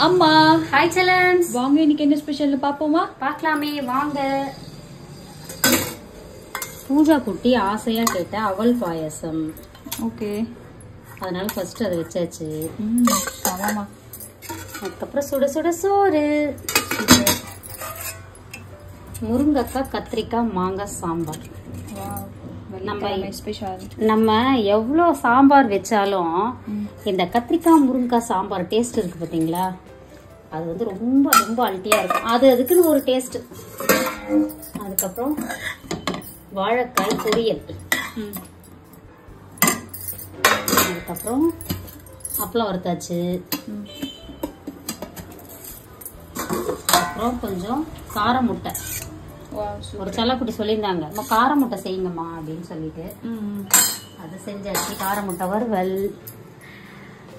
அம்மா ஹாய் செல்லன்ஸ், வாங்க இன்னைக்கு என்ன ஸ்பெஷல்னு பாப்போமா? பார்க்கலாமே வாங்க. பூஜா குட்டி ஆசையா கேட்ட அவல் பாயசம். ஓகே, அதனால ஃபர்ஸ்ட் அதை வச்சாச்சு. ஆமாமா. அதுக்கப்புறம் சுட சுட சோறு, முருங்கக்காய் கத்திரிக்காய் மாங்காய் சாம்பார். நம்ம எவ்வளோ சாம்பார் வச்சாலும் இந்த கத்திரிக்காய் முருங்கைக்காய் சாம்பார் டேஸ்ட் இருக்கு பாத்தீங்களா, அது வந்து ரொம்ப ரொம்ப அல்ட்டியா இருக்கும். அதுக்குன்னு ஒரு டேஸ்ட். அதுக்கப்புறம் வாழைக்காய் பொரியல், அதுக்கப்புறம் அப்பளம் வறுத்தாச்சு, அப்புறம் கொஞ்சம் கார முட்டை. ஒரு செல்லக்குட்டி சொல்லியிருந்தாங்க, நம்ம கார முட்டை செய்யுங்கம்மா அப்படின்னு சொல்லிட்டு அது செஞ்சாச்சு. கார முட்டை வறுவல்.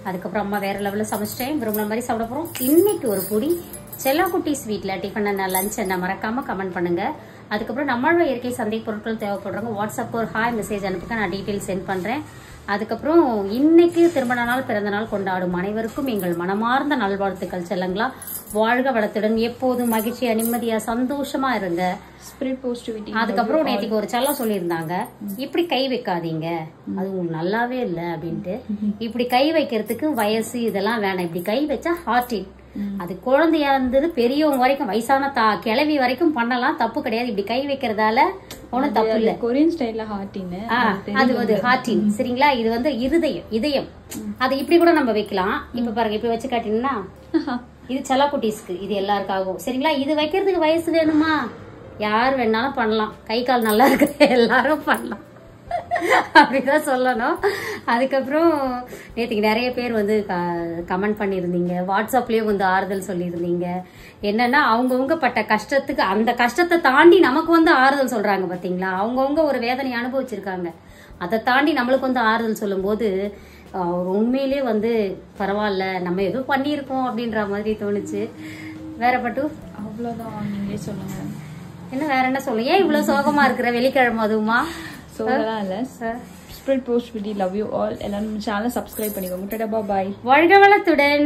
அதுக்கப்புறம் அம்மா வேற லெவலில் சமைச்சிட்டேன். விரும்பின மாதிரி சாப்பிட போகிறோம். இன்னைக்கு ஒரு பொடி செல்லாக்குட்டி ஸ்வீட்டில் டிஃபன் என்ன லஞ்ச் என்ன மறக்காம கமெண்ட் பண்ணுங்க. அதுக்கப்புறம் நம்மளோட இயற்கை சந்தை பொருட்கள் தேவைப்படுறவங்க வாட்ஸ்அப் ஒரு ஹாய் மெசேஜ் அனுப்புங்க, நான் டீட்டெயில் சென்ட் பண்ணுறேன். அதுக்கப்புறம் இன்னைக்கு திருமண நாள் பிறந்த நாள் கொண்டாடும் அனைவருக்கும் எங்கள் மனமார்ந்த நல்வாழ்த்துக்கள். செல்லங்களா, வாழ்க வளத்துடன் எப்போதும் மகிழ்ச்சியா நிம்மதியா சந்தோஷமா இருங்க. அதுக்கப்புறம் நேற்றுக்கு ஒரு செல்லம் சொல்லியிருந்தாங்க, இப்படி கை வைக்காதீங்க, அது உங்களுக்கு நல்லாவே இல்லை அப்படின்ட்டு. இப்படி கை வைக்கிறதுக்கு வயசு இதெல்லாம் வேணாம், இப்படி கை வச்சா ஹார்டின், அது குழந்தையா இருந்தது பெரியவங்க வரைக்கும் வயசான கிழவி வரைக்கும் பண்ணலாம், தப்பு கிடையாது. இப்படி கை வைக்கிறதால ஒன்னும் தப்பு இல்ல. கொரியன் ஸ்டைல்ல ஹார்டின், அது வந்து ஹார்டின் சரிங்களா. இது வந்து இதயம், அது இப்படி கூட நம்ம வைக்கலாம். இப்ப பாருங்க, இப்படி வச்சு காட்டினா இது செல்லாக்குட்டீஸ்க்கு, இது எல்லாருக்காகவும் சரிங்களா. இது வைக்கிறதுக்கு வயசு வேணுமா, யார் வேணாலும் பண்ணலாம், கை கால் நல்லா இருக்கு எல்லாரும் பண்ணலாம் அப்படிதான் சொல்லணும். அதுக்கப்புறம் நேற்றுக்கு நிறைய பேர் வந்து கமெண்ட் பண்ணியிருந்தீங்க, வாட்ஸ்அப்லயும் வந்து ஆறுதல் சொல்லியிருந்தீங்க. என்னன்னா அவங்கவுங்க பட்ட கஷ்டத்துக்கு அந்த கஷ்டத்தை தாண்டி நமக்கு வந்து ஆறுதல் சொல்றாங்க பாத்தீங்களா. அவங்கவுங்க ஒரு வேதனை அனுபவிச்சிருக்காங்க, அதை தாண்டி நம்மளுக்கு வந்து ஆறுதல் சொல்லும் போது உண்மையிலே வந்து பரவாயில்ல, நம்ம எதுவும் பண்ணியிருக்கோம் அப்படின்ற மாதிரி தோணுச்சு. வேற பட்டு அவ்வளவுதான், நீங்களே சொல்லுங்க. என்ன வேற என்ன சொல்லுங்க, ஏன் இவ்வளவு சோகமா இருக்கிற வெள்ளிக்கிழமை அதுவுமா? சோகலாம் இல்ல sir. Spread post with love you all. எல்லாரும் சேனலை சப்ஸ்கிரைப் பண்ணிக்கோங்க. டாடா, பாய். வாழ்க வளத்துடன்.